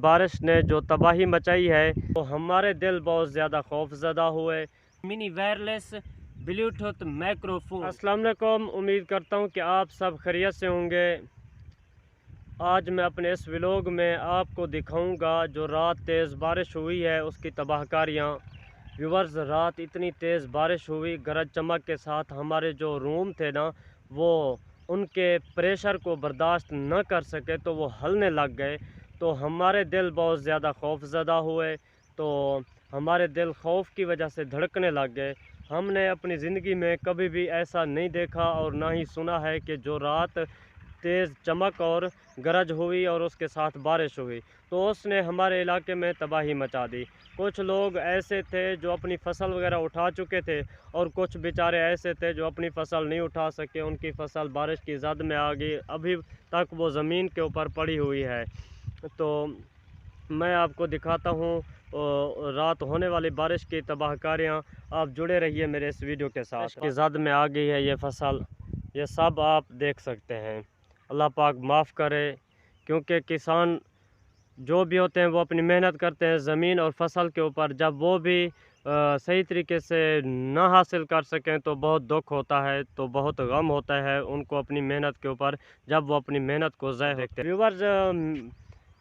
बारिश ने जो तबाही मचाई है तो हमारे दिल बहुत ज़्यादा खौफज़दा हुए। Mini wireless Bluetooth microphone. अस्सलाम वालेकुम, उम्मीद करता हूँ कि आप सब खैरियत से होंगे। आज मैं अपने इस व्लॉग में आपको दिखाऊंगा जो रात तेज़ बारिश हुई है उसकी तबाहकारियाँ। व्यूवर्स, रात इतनी तेज़ बारिश हुई गरज चमक के साथ, हमारे जो रूम थे ना वो उनके प्रेशर को बर्दाश्त न कर सके तो वो हलने लग गए। तो हमारे दिल बहुत ज़्यादा खौफज़दा हुए, तो हमारे दिल खौफ की वजह से धड़कने लग गए। हमने अपनी ज़िंदगी में कभी भी ऐसा नहीं देखा और ना ही सुना है कि जो रात तेज़ चमक और गरज हुई और उसके साथ बारिश हुई तो उसने हमारे इलाके में तबाही मचा दी। कुछ लोग ऐसे थे जो अपनी फसल वगैरह उठा चुके थे और कुछ बेचारे ऐसे थे जो अपनी फसल नहीं उठा सके, उनकी फसल बारिश की ज़द में आ गई, अभी तक वो ज़मीन के ऊपर पड़ी हुई है। तो मैं आपको दिखाता हूँ रात होने वाली बारिश की तबाहकारियाँ। आप जुड़े रहिए मेरे इस वीडियो के साथ। की ज़द में आ गई है ये फसल, ये सब आप देख सकते हैं। अल्लाह पाक माफ़ करे, क्योंकि किसान जो भी होते हैं वो अपनी मेहनत करते हैं ज़मीन और फसल के ऊपर, जब वो भी सही तरीके से ना हासिल कर सकें तो बहुत दुख होता है, तो बहुत गम होता है उनको अपनी मेहनत के ऊपर जब वो अपनी मेहनत को ज़ाया देखते हैं। व्यूअर्स,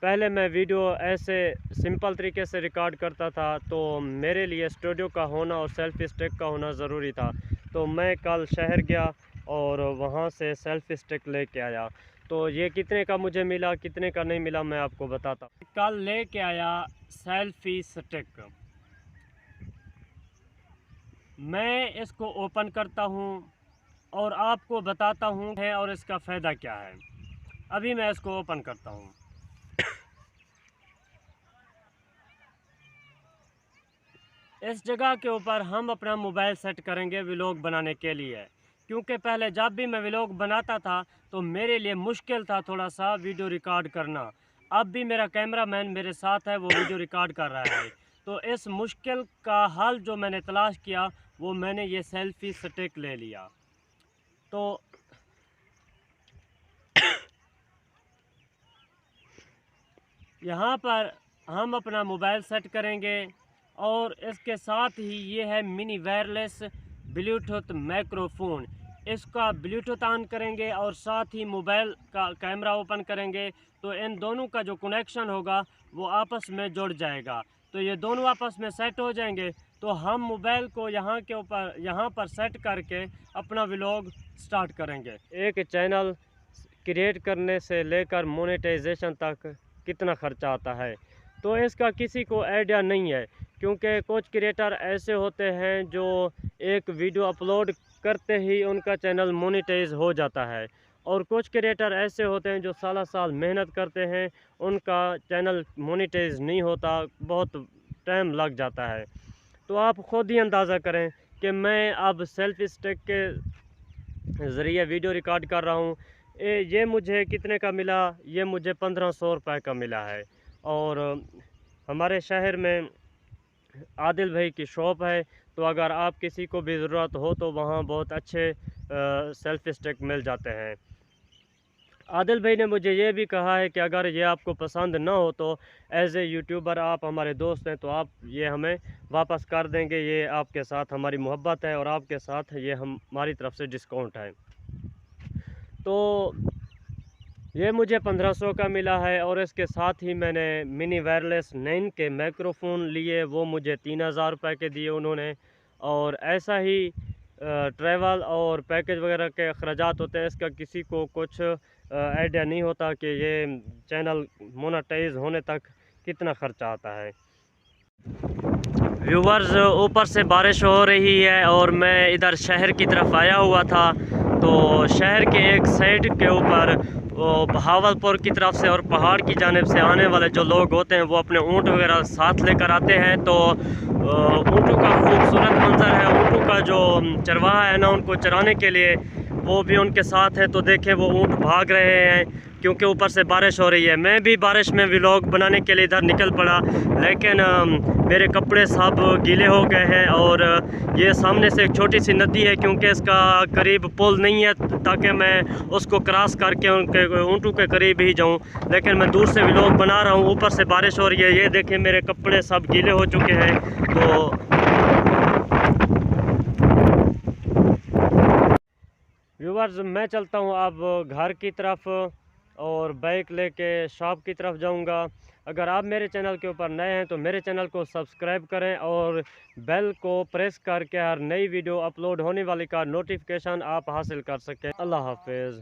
पहले मैं वीडियो ऐसे सिंपल तरीके से रिकॉर्ड करता था तो मेरे लिए स्टूडियो का होना और सेल्फी स्टिक का होना ज़रूरी था। तो मैं कल शहर गया और वहाँ से सेल्फी स्टिक लेके आया। तो ये कितने का मुझे मिला, कितने का नहीं मिला, मैं आपको बताता हूँ। कल लेके आया सेल्फी स्टिक। मैं इसको ओपन करता हूँ और आपको बताता हूँ है और इसका फ़ायदा क्या है। अभी मैं इसको ओपन करता हूँ। इस जगह के ऊपर हम अपना मोबाइल सेट करेंगे व्लॉग बनाने के लिए, क्योंकि पहले जब भी मैं व्लॉग बनाता था तो मेरे लिए मुश्किल था थोड़ा सा वीडियो रिकॉर्ड करना। अब भी मेरा कैमरामैन मेरे साथ है, वो वीडियो रिकॉर्ड कर रहा है। तो इस मुश्किल का हल जो मैंने तलाश किया वो मैंने ये सेल्फी स्टिक ले लिया। तो यहाँ पर हम अपना मोबाइल सेट करेंगे और इसके साथ ही ये है मिनी वायरलेस ब्लूटूथ माइक्रोफोन। इसका ब्लूटूथ ऑन करेंगे और साथ ही मोबाइल का कैमरा ओपन करेंगे तो इन दोनों का जो कनेक्शन होगा वो आपस में जुड़ जाएगा। तो ये दोनों आपस में सेट हो जाएंगे तो हम मोबाइल को यहाँ पर सेट करके अपना व्लॉग स्टार्ट करेंगे। एक चैनल क्रिएट करने से लेकर मोनेटाइजेशन तक कितना खर्चा आता है तो इसका किसी को आइडिया नहीं है, क्योंकि कुछ क्रिएटर ऐसे होते हैं जो एक वीडियो अपलोड करते ही उनका चैनल मोनेटाइज हो जाता है, और कुछ क्रिएटर ऐसे होते हैं जो साल साल मेहनत करते हैं, उनका चैनल मोनेटाइज नहीं होता, बहुत टाइम लग जाता है। तो आप ख़ुद ही अंदाज़ा करें कि मैं अब सेल्फी स्टिक के ज़रिए वीडियो रिकॉर्ड कर रहा हूँ। ये मुझे कितने का मिला? ये मुझे 1500 रुपये का मिला है। और हमारे शहर में आदिल भाई की शॉप है, तो अगर आप किसी को भी ज़रूरत हो तो वहाँ बहुत अच्छे सेल्फी स्टिक मिल जाते हैं। आदिल भाई ने मुझे ये भी कहा है कि अगर ये आपको पसंद ना हो तो एज ए यूट्यूबर आप हमारे दोस्त हैं तो आप ये हमें वापस कर देंगे, ये आपके साथ हमारी मोहब्बत है और आपके साथ ये हमारी तरफ से डिस्काउंट है। तो ये मुझे 1500 का मिला है और इसके साथ ही मैंने मिनी वायरलेस 9 के माइक्रोफोन लिए, वो मुझे 3000 रुपये के दिए उन्होंने। और ऐसा ही ट्रैवल और पैकेज वगैरह के अखराजात होते हैं, इसका किसी को कुछ आइडिया नहीं होता कि ये चैनल मोनेटाइज होने तक कितना ख़र्चा आता है। व्यूवर्स, ऊपर से बारिश हो रही है और मैं इधर शहर की तरफ आया हुआ था, तो शहर के एक साइड के ऊपर बहावलपुर की तरफ से और पहाड़ की जानिब से आने वाले जो लोग होते हैं वो अपने ऊँट वगैरह साथ लेकर आते हैं। तो ऊँटों का खूबसूरत मंजर है, ऊँटों का जो चरवाहा है ना, उनको चराने के लिए वो भी उनके साथ है। तो देखें वो ऊँट भाग रहे हैं क्योंकि ऊपर से बारिश हो रही है। मैं भी बारिश में व्लॉग बनाने के लिए इधर निकल पड़ा, लेकिन मेरे कपड़े सब गीले हो गए हैं। और ये सामने से एक छोटी सी नदी है, क्योंकि इसका करीब पुल नहीं है ताकि मैं उसको क्रॉस करके उनके ऊँटों के करीब ही जाऊं, लेकिन मैं दूर से व्लॉग बना रहा हूं। ऊपर से बारिश हो रही है, ये देखें मेरे कपड़े सब गीले हो चुके हैं। तो व्यूवर्स, मैं चलता हूं अब घर की तरफ और बाइक लेके शॉप की तरफ जाऊंगा। अगर आप मेरे चैनल के ऊपर नए हैं तो मेरे चैनल को सब्सक्राइब करें और बेल को प्रेस करके हर नई वीडियो अपलोड होने वाली का नोटिफिकेशन आप हासिल कर सकें। अल्लाह हाफिज़।